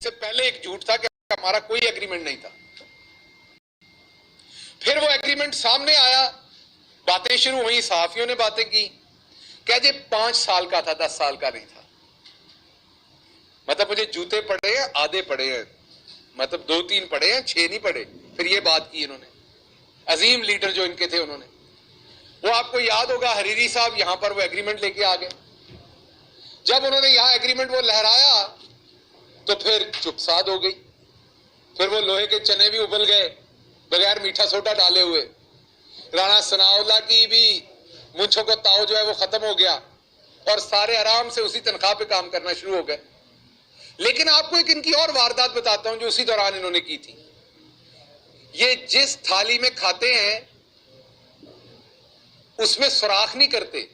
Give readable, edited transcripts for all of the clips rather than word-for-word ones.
से पहले एक झूठ था कि हमारा कोई एग्रीमेंट नहीं था। फिर वो एग्रीमेंट सामने आया, बातें शुरू हुई, सहाफियों ने बातें की, क्या जी 5 साल का था, 10 साल का नहीं था। मतलब मुझे जूते पड़े हैं, आधे पड़े हैं, मतलब 2-3 पड़े हैं, 6 नहीं पड़े। फिर ये बात की इन्होंने, अजीम लीडर जो इनके थे उन्होंने। वो आपको याद होगा, हरीरी साहब यहां पर वो एग्रीमेंट लेके आ गए। जब उन्होंने यहां एग्रीमेंट वो लहराया तो फिर चुपसाद हो गई। फिर वो लोहे के चने भी उबल गए बगैर मीठा सोडा डाले हुए। राणा सनाउल्लाह की भी मूंछों को ताव जो है वो खत्म हो गया और सारे आराम से उसी तनख्वाह पे काम करना शुरू हो गए। लेकिन आपको एक इनकी और वारदात बताता हूं जो उसी दौरान इन्होंने की थी। ये जिस थाली में खाते हैं उसमें सुराख नहीं करते,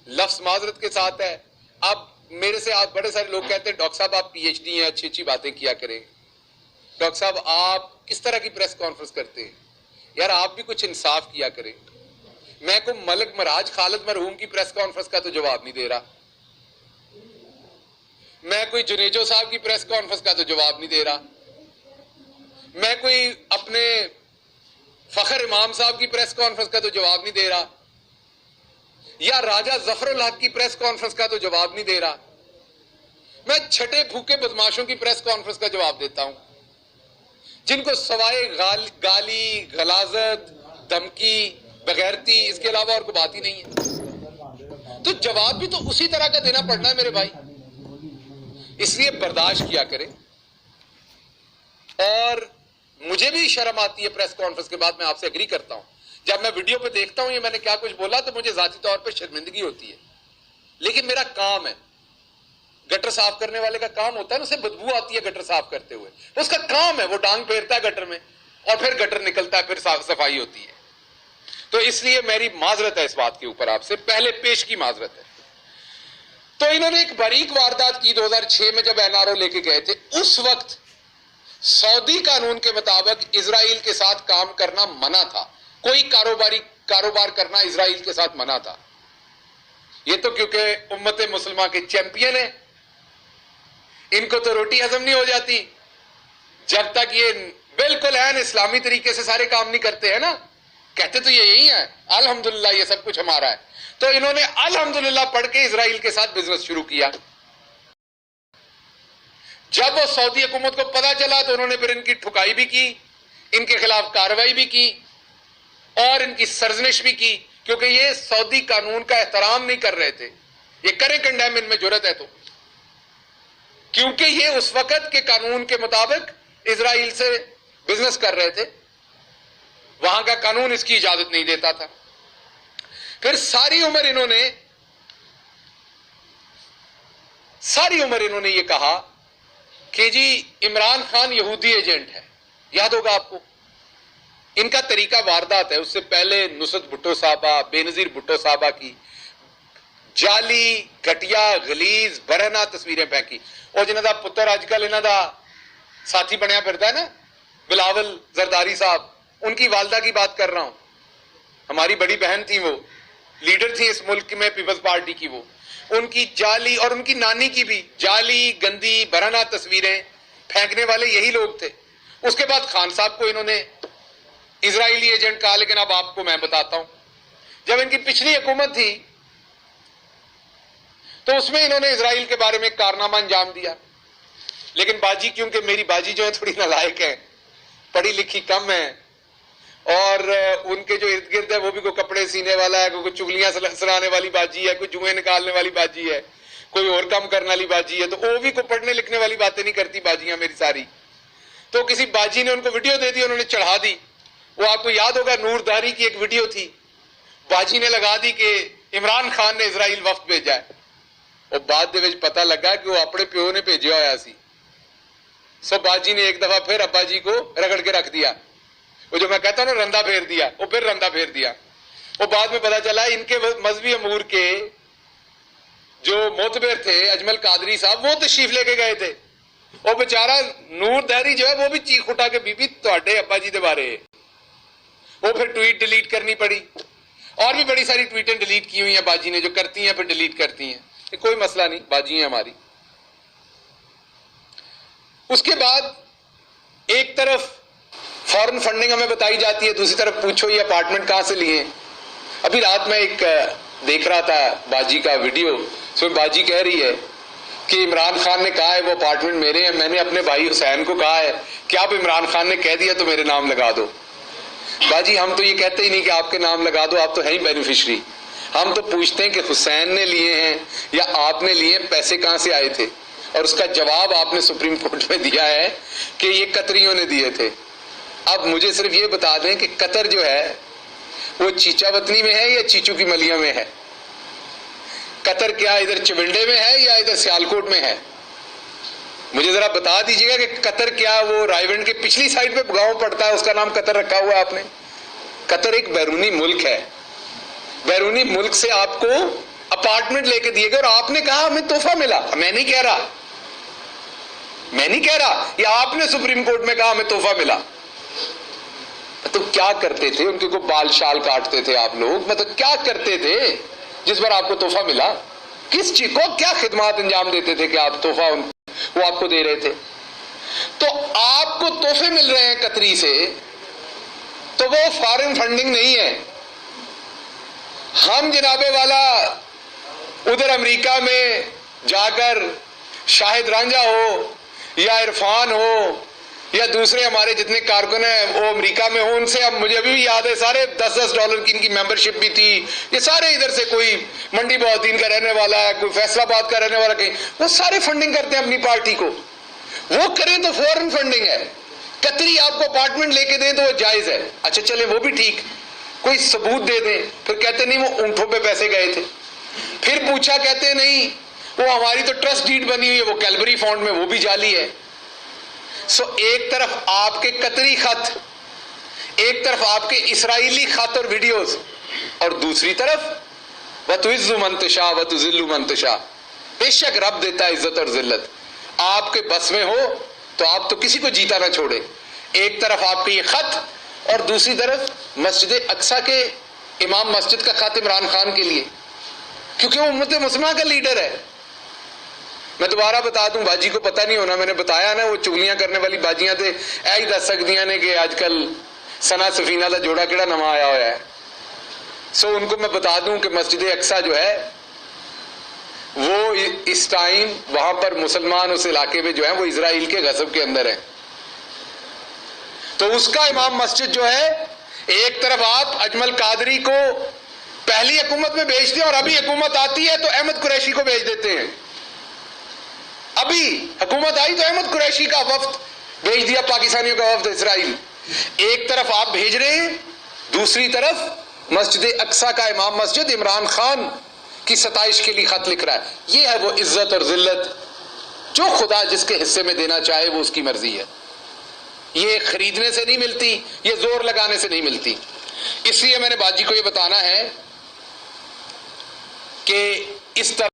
लफ्ज माजरत के साथ है। अब मेरे से आप बड़े सारे लोग कहते हैं डॉक्टर साहब आप पीएचडी हैं, अच्छी अच्छी बातें किया करें, डॉक्टर साहब आप किस तरह की प्रेस कॉन्फ्रेंस करते हैं, यार आप भी कुछ इंसाफ किया करें। मैं को मलिक मराज खालिद मरहूम की प्रेस कॉन्फ्रेंस का तो जवाब नहीं दे रहा, मैं कोई जुनेजो साहब की प्रेस कॉन्फ्रेंस का तो जवाब नहीं दे रहा, मैं कोई अपने फखर इमाम साहब की प्रेस कॉन्फ्रेंस का तो जवाब नहीं दे रहा, या राजा जफरुल हक की प्रेस कॉन्फ्रेंस का तो जवाब नहीं दे रहा। मैं छठे फूके बदमाशों की प्रेस कॉन्फ्रेंस का जवाब देता हूं, जिनको सवाए गाली, गलाजत, धमकी, बगैरती, इसके अलावा और कोई बात ही नहीं है। तो जवाब भी तो उसी तरह का देना पड़ना है मेरे भाई, इसलिए बर्दाश्त किया करें। और मुझे भी शर्म आती है प्रेस कॉन्फ्रेंस के बाद, मैं आपसे एग्री करता हूं। जब मैं वीडियो पे देखता हूं ये मैंने क्या कुछ बोला तो मुझे जाती तौर पे शर्मिंदगी होती है, लेकिन मेरा काम है। गटर साफ करने वाले का काम होता है ना, उसे बदबू आती है गटर साफ करते हुए, तो उसका काम है, वो डांग फेरता है गटर में और फिर गटर निकलता है, फिर साफ सफाई होती है। तो इसलिए मेरी माजरत है इस बात के ऊपर, आपसे पहले पेश की माजरत है। तो इन्होंने एक बारीक वारदात की 2006 में जब एनआरओ लेके गए थे। उस वक्त सऊदी कानून के मुताबिक इजराइल के साथ काम करना मना था, कोई कारोबार करना इजराइल के साथ मना था। ये तो क्योंकि उम्मत मुसलमान के चैंपियन है, इनको तो रोटी हजम नहीं हो जाती जब तक ये बिल्कुल ऐन इस्लामी तरीके से सारे काम नहीं करते हैं ना। कहते तो ये यही है अल्हम्दुलिल्लाह ये सब कुछ हमारा है। तो इन्होंने अल्हम्दुलिल्लाह पढ़ के इजराइल के साथ बिजनेस शुरू किया। जब वो सऊदी हुकूमत को पता चला तो उन्होंने फिर इनकी ठुकाई भी की, इनके खिलाफ कार्रवाई भी की और इनकी सरजनिश भी की, क्योंकि ये सऊदी कानून का एहतराम नहीं कर रहे थे। ये करें कंडेम, इनमें जुर्रत है तो, क्योंकि ये उस वक्त के कानून के मुताबिक इजराइल से बिजनेस कर रहे थे, वहां का कानून इसकी इजाजत नहीं देता था। फिर सारी उम्र इन्होंने ये कहा कि जी इमरान खान यहूदी एजेंट है। याद होगा आपको, इनका तरीका वारदात है। उससे पहले नुसरत भुट्टो साहबा, बेनजीर भुट्टो साहबा की जाली, घटिया, गलीज, बरहना तस्वीरें फेंकी। और जिन्हों का पुत्र आजकल इन्हों का साथी बनया फिरता है ना, बिलावल जरदारी साहब, उनकी वालदा की बात कर रहा हूं। हमारी बड़ी बहन थी, वो लीडर थी इस मुल्क में पीपल्स पार्टी की। वो उनकी जाली और उनकी नानी की भी जाली, गंदी, बरहना तस्वीरें फेंकने वाले यही लोग थे। उसके बाद खान साहब को इन्होंने इजरायली एजेंट कहा। लेकिन अब आपको मैं बताता हूं, जब इनकी पिछली हुकूमत थी तो उसमें इन्होंने इजराइल के बारे में कारनामा अंजाम दिया। लेकिन बाजी, क्योंकि मेरी बाजी जो है थोड़ी नालायक है, पढ़ी लिखी कम है, और उनके जो इर्द गिर्द है वो भी कोई कपड़े सीने वाला है, कोई चुगलियां सराने वाली बाजी है, कोई जुए निकालने वाली बाजी है, कोई और काम करने वाली बाजी है। तो वो भी कोई पढ़ने लिखने वाली बातें नहीं करती बाजियां मेरी सारी। तो किसी बाजी ने उनको वीडियो दे दी, उन्होंने चढ़ा दी। वो आपको याद होगा, नूरदारी की एक वीडियो थी, बाजी ने लगा दी कि इमरान खान ने इजराइल वफ्द भेजा है। और बाद दे पता लगा कि वो अपने प्यो ने भेजा होया सी। सो बाजी ने एक दफा फिर अब्बा जी को रगड़ के रख दिया। वो जो मैं कहता हूं ना रंदा फेर दिया, वो फिर रंदा फेर दिया। वो बाद में पता चला इनके मजहबी अमूर के जो मोतबर थे अजमल कादरी साहब, वो तशरीफ लेके गए थे। वो बेचारा नूर दहरी जो है वो भी चीख उठा के बीबी ਤੁਹਾਡੇ अब्बा जी के बारे। वो फिर ट्वीट डिलीट करनी पड़ी। और भी बड़ी सारी ट्वीटें डिलीट की हुई हैं बाजी ने, जो करती हैं फिर डिलीट करती हैं। कोई मसला नहीं, बाजी है हमारी। उसके बाद एक तरफ फॉरेन फंडिंग हमें बताई जाती है, दूसरी तरफ पूछो ये अपार्टमेंट कहां से लिए। अभी रात में एक देख रहा था बाजी का वीडियो, उसमें बाजी कह रही है कि इमरान खान ने कहा है वो अपार्टमेंट मेरे हैं, मैंने अपने भाई हुसैन को कहा है कि आप इमरान खान ने कह दिया तो मेरे नाम लगा दो। बाजी हम तो ये कहते ही नहीं कि आपके नाम लगा दो, आप तो है ही बेनिफिशरी। हम तो पूछते हैं कि हुसैन ने लिए हैं या आपने लिए, पैसे कहां से आए थे। और उसका जवाब आपने सुप्रीम कोर्ट में दिया है कि ये कतरियों ने दिए थे। अब मुझे सिर्फ ये बता दें कि कतर जो है वो चीचावतनी में है या चीचू की मलिया में है। कतर क्या इधर चिविंडे में है या इधर सियालकोट में है? मुझे जरा बता दीजिएगा कि कतर क्या वो रायवंड के पिछली साइड पे गांव पड़ता है, उसका नाम कतर रखा हुआ है आपने? कतर एक बैरूनी मुल्क है, बैरूनी मुल्क से आपको अपार्टमेंट लेके दिए गए और आपने कहा हमें तोहफा मिला। मैं नहीं कह रहा, ये आपने सुप्रीम कोर्ट में कहा हमें तोहफा मिला। तो क्या करते थे? उनके को बाल शाल काटते थे आप लोग? मतलब क्या करते थे जिस पर आपको तोहफा मिला? किस चीज को क्या खिदमत अंजाम देते थे कि आप तोहफा वो आपको दे रहे थे? तो आपको तोहफे मिल रहे हैं कतरी से, तो वो फॉरेन फंडिंग नहीं है। हम जनाबे वाला उधर अमेरिका में जाकर शाहिद रांझा हो या इरफान हो या दूसरे हमारे जितने कारकुन हैं वो अमेरिका में हो, उनसे अब मुझे अभी भी याद है सारे $10-10 की इनकी मेंबरशिप भी थी। ये सारे इधर से, कोई मंडी बहाउद्दीन का रहने वाला है, कोई फैसलाबाद का रहने वाला, कहीं वो सारे फंडिंग करते हैं अपनी पार्टी को। वो करें तो फॉरेन फंडिंग है। कतरी आपको अपार्टमेंट लेके दें तो वो जायज है। अच्छा चले वो भी ठीक, कोई सबूत दे दें, फिर कहते नहीं वो ऊंटों पे पैसे गए थे। फिर पूछा, कहते नहीं वो हमारी तो ट्रस्ट डीड बनी हुई है, वो कैलबरी फंड में, वो भी जाली है। सो एक तरफ आपके कतरी खत, एक तरफ आपके इस्राइली खत और वीडियोस, और दूसरी तरफ वतुइज़्ज़ु मन तशा वतुज़िल्लु मन तशा। बेशक रब देता है इज्जत और जिल्लत, आपके बस में हो तो आप तो किसी को जीता ना छोड़े। एक तरफ आपके ये खत और दूसरी तरफ मस्जिद अक्सा के इमाम मस्जिद का खत इमरान खान के लिए, क्योंकि वो उम्मत मुस्लिमा का लीडर है। मैं दोबारा बता दूं, बाजी को पता नहीं होना, मैंने बताया ना वो चुगलियां करने वाली बाजियां थे ऐ ही दस सकदियां ने कि आजकल सना सफीना का जोड़ा केड़ा नवा आया हुआ है। सो उनको मैं बता दूं कि मस्जिद अक्सा जो है वो इस टाइम वहां पर मुसलमान उस इलाके में जो है वो इजराइल के गजब के अंदर है। तो उसका इमाम मस्जिद जो है, एक तरफ आप अजमल कादरी को पहली हुकूमत में भेजते हैं और अभी हुकूमत आती है तो अहमद कुरैशी को भेज देते हैं। अभी हुकूमत आई तो अहमद कुरैशी का वफ्द भेज दिया, पाकिस्तानियों का वफ्द इस्राइल। एक तरफ आप भेज रहे हैं, दूसरी तरफ मस्जिद अक्सा का इमाम मस्जिद इमरान खान की सताइश के लिए खत लिख रहा है। यह है वो इज्जत और जिल्लत जो खुदा जिसके हिस्से में देना चाहे वो उसकी मर्जी है। ये खरीदने से नहीं मिलती, ये जोर लगाने से नहीं मिलती। इसलिए मैंने बाजी को ये बताना है कि इस तरह